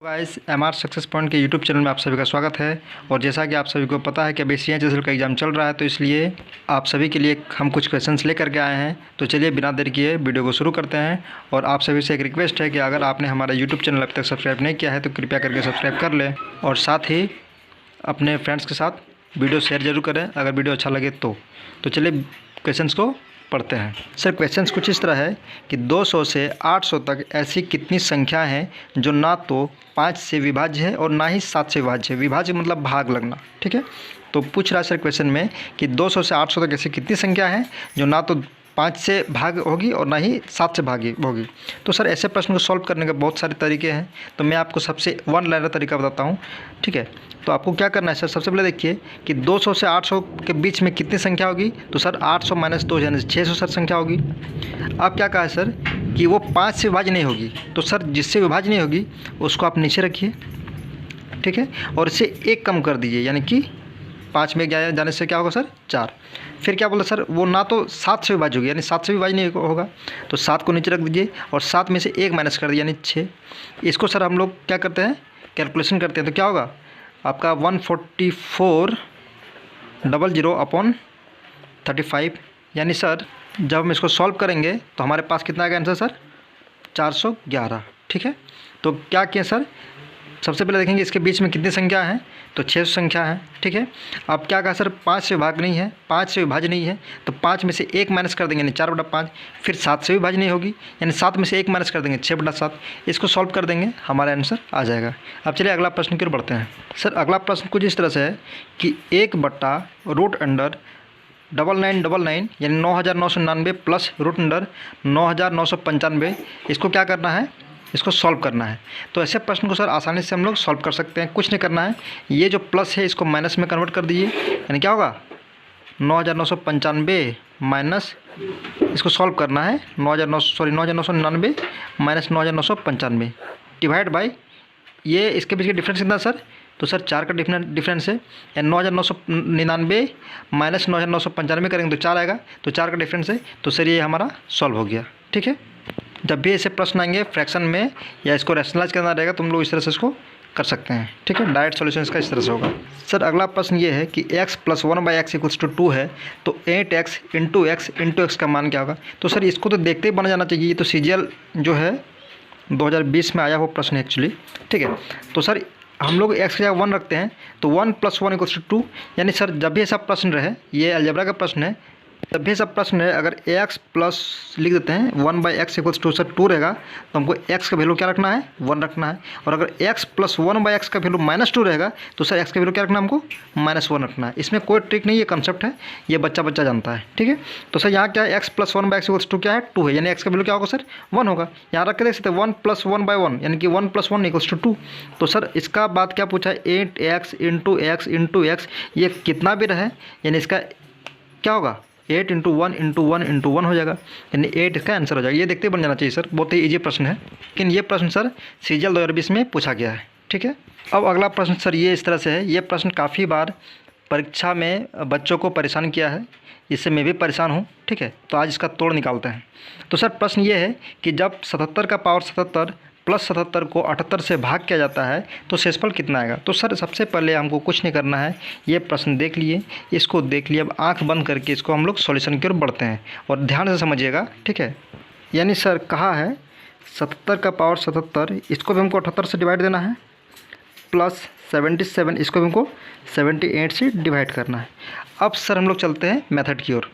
Guys MR success point के YouTube channel में आप सभी का स्वागत है। और जैसा कि आप सभी को पता है कि अभी CHSL का एग्ज़ाम चल रहा है, तो इसलिए आप सभी के लिए हम कुछ क्वेश्चंस लेकर के आए हैं। तो चलिए बिना देर किए वीडियो को शुरू करते हैं। और आप सभी से एक रिक्वेस्ट है कि अगर आपने हमारा यूट्यूब चैनल अभी तक सब्सक्राइब नहीं किया है तो कृपया करके सब्सक्राइब कर लें, और साथ ही अपने फ्रेंड्स के साथ वीडियो शेयर ज़रूर करें अगर वीडियो अच्छा लगे तो। चलिए क्वेश्चंस को पढ़ते हैं। सर क्वेश्चंस कुछ इस तरह है कि 200 से 800 तक ऐसी कितनी संख्या हैं जो ना तो 5 से विभाज्य है और ना ही 7 से विभाज्य है। विभाज्य मतलब भाग लगना, ठीक है। तो पूछ रहा है सर क्वेश्चन में कि 200 से 800 तक ऐसी कितनी संख्या है जो ना तो 5 से भाग होगी और ना ही 7 से भागी होगी। तो सर ऐसे प्रश्न को सॉल्व करने के बहुत सारे तरीके हैं, तो मैं आपको सबसे वन लाइनर तरीका बताता हूँ, ठीक है। तो आपको क्या करना है सर, सबसे पहले देखिए कि 200 से 800 के बीच में कितनी संख्या होगी। तो सर 800 माइनस 2 यानी 600 सर संख्या होगी। अब क्या कहा है सर कि वो 5 से विभाज्य नहीं होगी। तो सर जिससे विभाज्य नहीं होगी उसको आप नीचे रखिए, ठीक है, और इसे 1 कम कर दीजिए, यानी कि 5 में जाने से क्या होगा सर 4। फिर क्या बोला सर, वो ना तो 7 से विभाज्य होगी, यानी 7 से विभाज्य नहीं होगा। तो 7 को नीचे रख दीजिए और 7 में से 1 माइनस कर दीजिए, यानी 6। इसको सर हम लोग क्या करते हैं, कैलकुलेशन करते हैं। तो क्या होगा आपका 14400 अपॉन 35, यानी सर जब हम इसको सॉल्व करेंगे तो हमारे पास कितना आएगा आंसर सर 411, ठीक है। तो क्या किए सर, सबसे पहले देखेंगे इसके बीच में कितनी संख्या है। तो 600 संख्या है, ठीक है। अब क्या कहा सर 5 से विभाज्य नहीं है, 5 से विभाज्य नहीं है, तो 5 में से 1 माइनस कर देंगे यानी 4/5। फिर 7 से विभाज्य नहीं होगी, यानी 7 में से 1 माइनस कर देंगे 6/7। इसको सॉल्व कर देंगे, हमारा आंसर आ जाएगा। अब चलिए अगला प्रश्न की ओर बढ़ते हैं। सर अगला प्रश्न कुछ इस तरह से है कि 1/√अंडर 9999 यानी 9999 प्लस √अंडर 9995, इसको क्या करना है, इसको सॉल्व करना है। तो ऐसे प्रश्न को सर आसानी से हम लोग सॉल्व कर सकते हैं। कुछ नहीं करना है, ये जो प्लस है इसको माइनस में कन्वर्ट कर दीजिए, यानी क्या होगा 9995 माइनस, इसको सॉल्व करना है 9999 माइनस 9995 डिवाइड बाई ये, इसके बीच का डिफरेंस कितना सर, तो सर 4 का डिफरेंस है, या 9999 माइनस 9995 करेंगे तो 4 आएगा, तो 4 का डिफरेंस है। तो सर ये हमारा सॉल्व हो गया, ठीक है। जब भी ऐसे प्रश्न आएंगे फ्रैक्शन में या इसको रैशनलाइज करना रहेगा तुम लोग इस तरह से इसको कर सकते हैं, ठीक है। डायरेक्ट सॉल्यूशन इसका इस तरह से होगा। सर अगला प्रश्न ये है कि x + 1/x = 2 है, तो 8x × x का मान क्या होगा। तो सर इसको तो देखते ही बन जाना चाहिए, ये तो CGL जो है 2020 में आया हुआ प्रश्न है एक्चुअली, ठीक है। तो सर हम लोग x की जगह 1 रखते हैं, तो 1 + 1 = 2, यानी सर जब भी ऐसा प्रश्न रहे, ये अलजेब्रा का प्रश्न है, जब भी ऐसा प्रश्न है अगर x प्लस लिख देते हैं 1/x = 2 सर 2 रहेगा, तो हमको x का वैल्यू क्या रखना है 1 रखना है। और अगर x + 1/x का वैल्यू -2 रहेगा तो सर x का वैल्यू क्या रखना है हमको -1 रखना है। इसमें कोई ट्रिक नहीं, ये कंसेप्ट है, ये बच्चा जानता है, ठीक है। तो सर यहाँ क्या है x + 1/x = 2 क्या है 2 है, यानी x का वैल्यू क्या होगा सर 1 होगा। यहाँ रख के देख सकते हैं 1 + 1/1 यानी कि 1 + 1 = 2। तो सर इसका बात क्या पूछा है 8x × x, ये कितना भी रहे यानी इसका क्या होगा 8 × 1 × 1 × 1 हो जाएगा, यानी 8 इसका आंसर हो जाएगा। ये देखते बन जाना चाहिए सर, बहुत ही इजी प्रश्न है, लेकिन ये प्रश्न सर CGL 2020 में पूछा गया है, ठीक है। अब अगला प्रश्न सर ये इस तरह से है, ये प्रश्न काफ़ी बार परीक्षा में बच्चों को परेशान किया है, इससे मैं भी परेशान हूँ, ठीक है। तो आज इसका तोड़ निकालते हैं। तो सर प्रश्न ये है कि जब 77 का पावर 77 प्लस 77 को 78 से भाग किया जाता है तो शेषफल कितना आएगा। तो सर सबसे पहले हमको कुछ नहीं करना है, ये प्रश्न देख लिए, इसको देख लिए, अब आंख बंद करके इसको हम लोग सॉल्यूशन की ओर बढ़ते हैं और ध्यान से समझिएगा, ठीक है। यानी सर कहा है 77 का पावर 77, इसको भी हमको 78 से डिवाइड देना है, प्लस 77 इसको भी हमको 78 से डिवाइड करना है। अब सर हम लोग चलते हैं मेथड की ओर।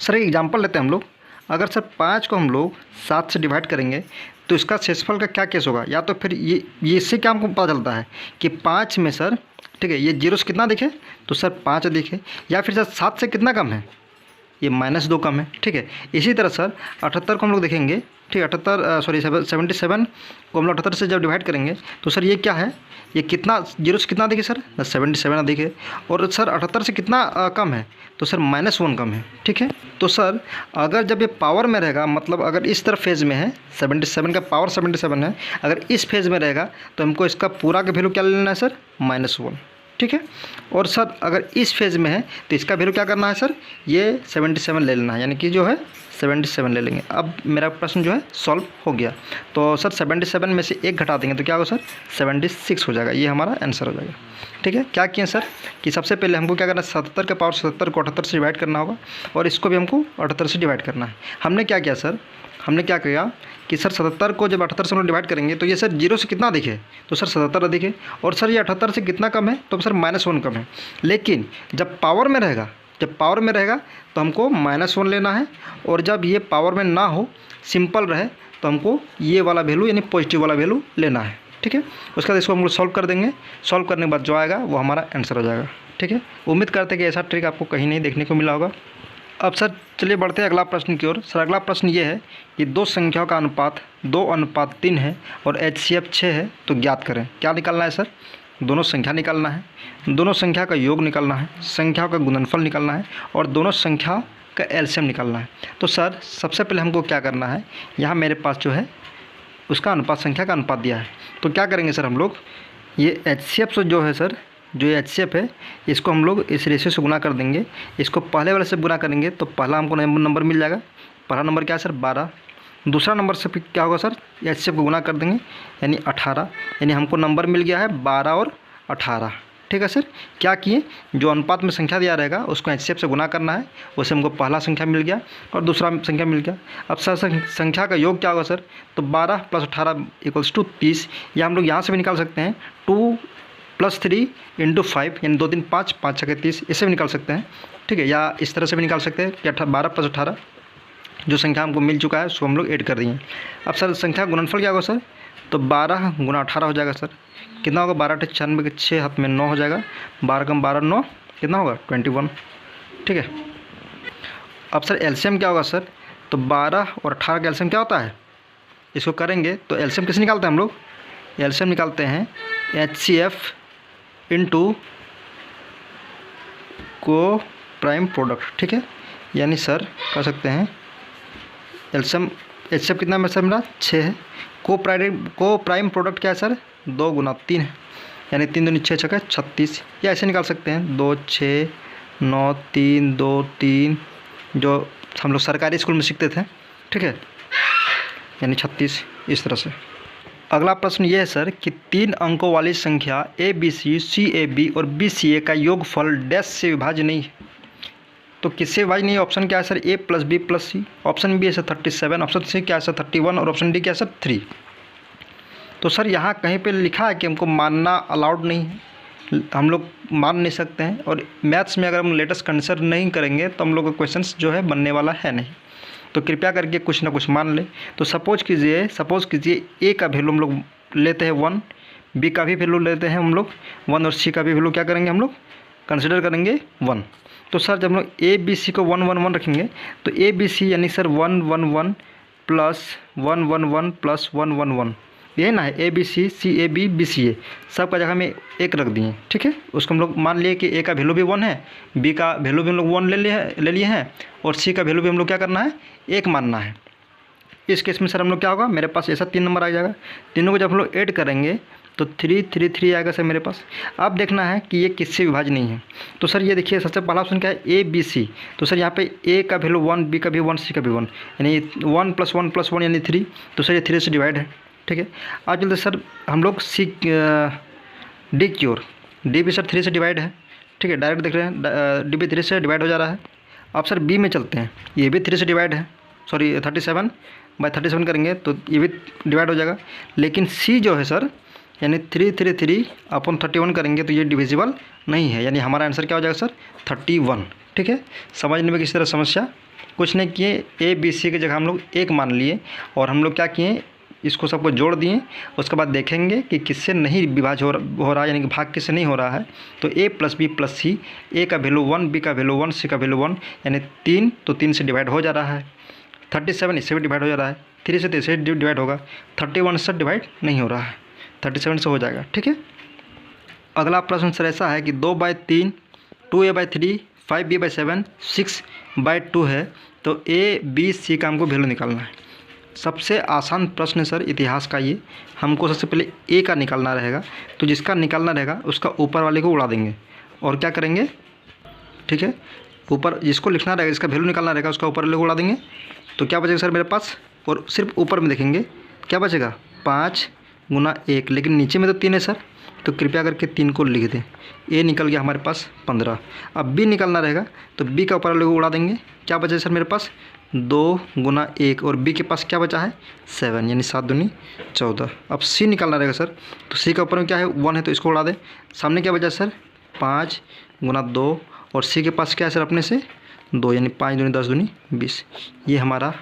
सर एक एग्जाम्पल लेते हैं हम लोग, अगर सर 5 को हम लोग 7 से डिवाइड करेंगे तो इसका शेषफल का क्या केस होगा। या तो फिर ये इससे क्या हमको पता चलता है कि 5 में सर, ठीक है, ये 0 से कितना दिखे तो सर 5 दिखे, या फिर सर 7 से कितना कम है ये -2 कम है, ठीक है। इसी तरह सर 78 को हम लोग देखेंगे, ठीक है, 77 को हम लोग 78 से जब डिवाइड करेंगे तो सर ये क्या है, ये कितना 0 से कितना दिखे सर 77 दिखे, और सर 78 से कितना कम है तो सर -1 कम है, ठीक है। तो सर अगर जब ये पावर में रहेगा, मतलब अगर इस तरफ फेज़ में है 77 का पावर 77 है, अगर इस फेज़ में रहेगा तो हमको इसका पूरा का वैल्यू क्या लेना है सर -1, ठीक है। और सर अगर इस फेज़ में है तो इसका वैल्यू क्या करना है सर, ये 77 ले लेना है, यानी कि जो है 77 ले लेंगे। अब मेरा प्रश्न जो है सॉल्व हो गया। तो सर 77 में से 1 घटा देंगे तो क्या होगा सर, 76 हो जाएगा। ये हमारा आंसर हो जाएगा। ठीक है, क्या किए सर कि सबसे पहले हमको क्या करना है, 77 के पावर 77 को 78 से डिवाइड करना होगा और इसको भी हमको 78 से डिवाइड करना है। हमने क्या किया सर, हमने क्या किया कि सर 77 को जब 78 से हम लोग डिवाइड करेंगे तो ये सर 0 से कितना दिखे, तो सर 77 दिखे, और सर ये 78 से कितना कम है, तो सर -1 कम है। लेकिन जब पावर में रहेगा, तो हमको -1 लेना है, और जब ये पावर में ना हो, सिंपल रहे, तो हमको ये वाला वैल्यू यानी पॉजिटिव वाला वैल्यू लेना है। ठीक है, उसके बाद इसको हम लोग सॉल्व कर देंगे। सॉल्व करने के बाद जो आएगा वो हमारा आंसर हो जाएगा। ठीक है, उम्मीद करते हैं कि ऐसा ट्रिक आपको कहीं नहीं देखने को मिला होगा। अब सर चलिए बढ़ते हैं अगला प्रश्न की ओर। सर अगला प्रश्न ये है कि दो संख्याओं का अनुपात 2:3 है और HCF 6 है, तो ज्ञात करें। क्या निकालना है सर, दोनों संख्या निकालना है, दोनों संख्या का योग निकालना है, संख्याओं का गुणनफल निकालना है और दोनों संख्या का एलसीएम निकालना है। तो सर सबसे पहले हमको क्या करना है, यहाँ मेरे पास जो है उसका अनुपात, संख्या का अनुपात दिया है। तो क्या करेंगे सर, हम लोग ये HCF से जो है सर, जो ये HCF है, इसको हम लोग इस रेशियो से गुना कर देंगे। इसको पहले वाले से गुना करेंगे तो पहला हमको नंबर मिल जाएगा। पहला नंबर क्या है सर, 12। दूसरा नंबर से फिर क्या होगा सर, HCF को गुना कर देंगे यानी 18, यानी हमको नंबर मिल गया है 12 और 18। ठीक है सर, क्या किए, जो अनुपात में संख्या दिया रहेगा उसको HCF से गुना करना है, उससे हमको पहला संख्या मिल गया और दूसरा संख्या मिल गया। अब सर संख्या का योग क्या होगा सर, तो 12 + 18 = 30। या हम लोग यहाँ से भी निकाल सकते हैं 2 + 3 × 5 यानी 2 3 5, 5 6 30, इससे भी निकाल सकते हैं। ठीक है, या इस तरह से भी निकाल सकते हैं कि 12 + 18 जो संख्या हमको मिल चुका है उसको हम लोग ऐड कर दिए। अब सर संख्या गुणनफल क्या होगा सर, तो 12 × 18 हो जाएगा सर, कितना होगा, 12 × 96 के 6 हाथ में 9 हो जाएगा, 12 × 12 9 कितना होगा 21। ठीक है, अब सर एलसीएम क्या होगा सर, तो 12 और 18 का एलसीएम क्या होता है, इसको करेंगे तो एलसीएम किसे निकालते हैं हम लोग, एलसीएम निकालते हैं HCF × को प्राइम प्रोडक्ट। ठीक है, यानी सर कर सकते हैं एलसीएम, HCF कितना में सर मेरा 6 है, को प्राइम प्रोडक्ट क्या है सर, 2 × 3 है, यानी 3 दूनी 6 6 36। या ऐसे निकाल सकते हैं 2 6 9 3 2 3, जो हम लोग सरकारी स्कूल में सीखते थे। ठीक है, यानी 36, इस तरह से। अगला प्रश्न ये है सर कि 3 अंकों वाली संख्या ABC, CAB और BCA का योगफल डैश से विभाज्य नहीं है, तो किससे विभाज्य नहीं है, ऑप्शन क्या है sir, A + B + C, option B है सर 37, ऑप्शन सी क्या है सर 31 और ऑप्शन डी क्या है सर 3। तो सर यहाँ कहीं पे लिखा है कि हमको मानना अलाउड नहीं है, हम लोग मान नहीं सकते हैं, और मैथ्स में अगर हम लेटेस्ट कंसिडर नहीं करेंगे तो हम लोग का क्वेश्चंस जो है बनने वाला है नहीं। तो कृपया करके कुछ ना कुछ मान लें। तो सपोज कीजिए A का वैल्यू हम लोग लेते हैं 1, B का भी वैल्यू लेते हैं हम लोग 1 और C का भी वैल्यू क्या करेंगे हम लोग कंसिडर करेंगे 1। तो सर जब हम लोग ABC को 1 1 1 रखेंगे तो ABC यानी सर 1 1 1 + 1 1 1 + 1 1 1, ये ना है ABC, CAB, BCA, सब का जगह में 1 रख दिए। ठीक है, उसको हम लोग मान लिए कि A का वैल्यू भी 1 है, B का वैल्यू भी हम लोग 1 ले लिए हैं और C का वैल्यू भी हम लोग क्या करना है 1 मानना है। इस केस में सर हम लोग क्या होगा, मेरे पास ऐसा 3 नंबर आ जाएगा, तीनों को जब हम लोग ऐड करेंगे तो 3 3 3 आएगा सर मेरे पास। अब देखना है कि ये किससे विभाज्य नहीं है। तो सर ये देखिए सबसे पहला ऑप्शन क्या है ABC, तो सर यहाँ पे A का वैल्यू 1, B का भी 1, C का भी 1, यानी 1 + 1 + 1 यानी 3, तो सर ये 3 से डिवाइड है। ठीक है, आज चलते सर हम लोग D की ओर, D भी सर 3 से डिवाइड है। ठीक है, डायरेक्ट देख रहे हैं D भी 3 से डिवाइड हो जा रहा है। अब सर B में चलते हैं, ये भी 3 से डिवाइड है, सॉरी 37/37 करेंगे तो ये भी डिवाइड हो जाएगा। लेकिन C जो है सर यानी 3 3 3 अपन 31 करेंगे तो ये डिविजिबल नहीं है, यानी हमारा आंसर क्या हो जाएगा सर 31। ठीक है, समझने में किसी तरह समस्या कुछ नहीं किए, ABC की जगह हम लोग 1 मान लिए और हम लोग क्या किए, इसको सबको जोड़ दिए। उसके बाद देखेंगे कि किससे नहीं विभाज्य हो रहा है, यानी कि भाग किससे नहीं हो रहा है। तो A + B + C, A का वैल्यू 1, B का वैल्यू 1, C का वैल्यू 1, यानी 3, तो 3 से डिवाइड हो जा रहा है। 37 इससे भी डिवाइड हो जा रहा है, 3 से 3 से डिवाइड होगा, 31 से डिवाइड नहीं हो रहा है, 37 से हो जाएगा। ठीक है, अगला प्रश्न सर ऐसा है कि 2/3, 2A/3, 5B/7, 6/2 है, तो A B C का हमको वैल्यू निकालना है। सबसे आसान प्रश्न है सर इतिहास का ये। हमको सबसे पहले ए का निकालना रहेगा, तो जिसका निकालना रहेगा उसका ऊपर वाले को उड़ा देंगे और क्या करेंगे, ठीक है, ऊपर जिसको लिखना रहेगा, जिसका वैल्यू निकालना रहेगा उसका ऊपर वाले को उड़ा देंगे। तो क्या बचेगा सर मेरे पास, और सिर्फ ऊपर में देखेंगे क्या बचेगा, 5 गुना 1, लेकिन नीचे में तो 3 है सर, तो कृपया करके 3 को लिख दें। ए निकल गया हमारे पास 15। अब बी निकालना रहेगा, तो बी का ऊपर वाले को उड़ा देंगे। क्या बचा सर मेरे पास, 2 गुना 1, और बी के पास क्या बचा है 7, यानी 7 दूनी 14। अब सी निकालना रहेगा सर, तो सी का ऊपर में क्या है 1 है, तो इसको उड़ा दें। सामने क्या बचा सर 5 गुना 2, और सी के पास क्या है सर अपने से 2, यानी 5 दूनी 10 दूनी 20। ये हमारा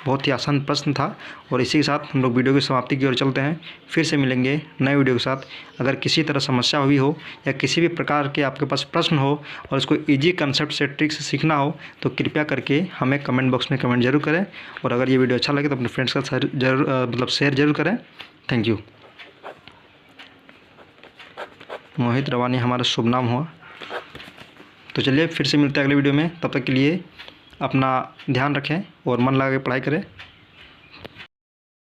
बहुत ही आसान प्रश्न था। और इसी के साथ हम लोग वीडियो की समाप्ति की ओर चलते हैं। फिर से मिलेंगे नए वीडियो के साथ। अगर किसी तरह समस्या हुई हो या किसी भी प्रकार के आपके पास प्रश्न हो और इसको इजी कंसेप्ट से ट्रिक से सीखना हो, तो कृपया करके हमें कमेंट बॉक्स में कमेंट जरूर करें। और अगर ये वीडियो अच्छा लगे तो अपने फ्रेंड्स के साथ जरूर शेयर जरूर करें। Thank you. मोहित रवानी हमारा शुभ नाम हुआ। तो चलिए फिर से मिलते हैं अगले वीडियो में। तब तक के लिए अपना ध्यान रखें और मन लगा के पढ़ाई करें।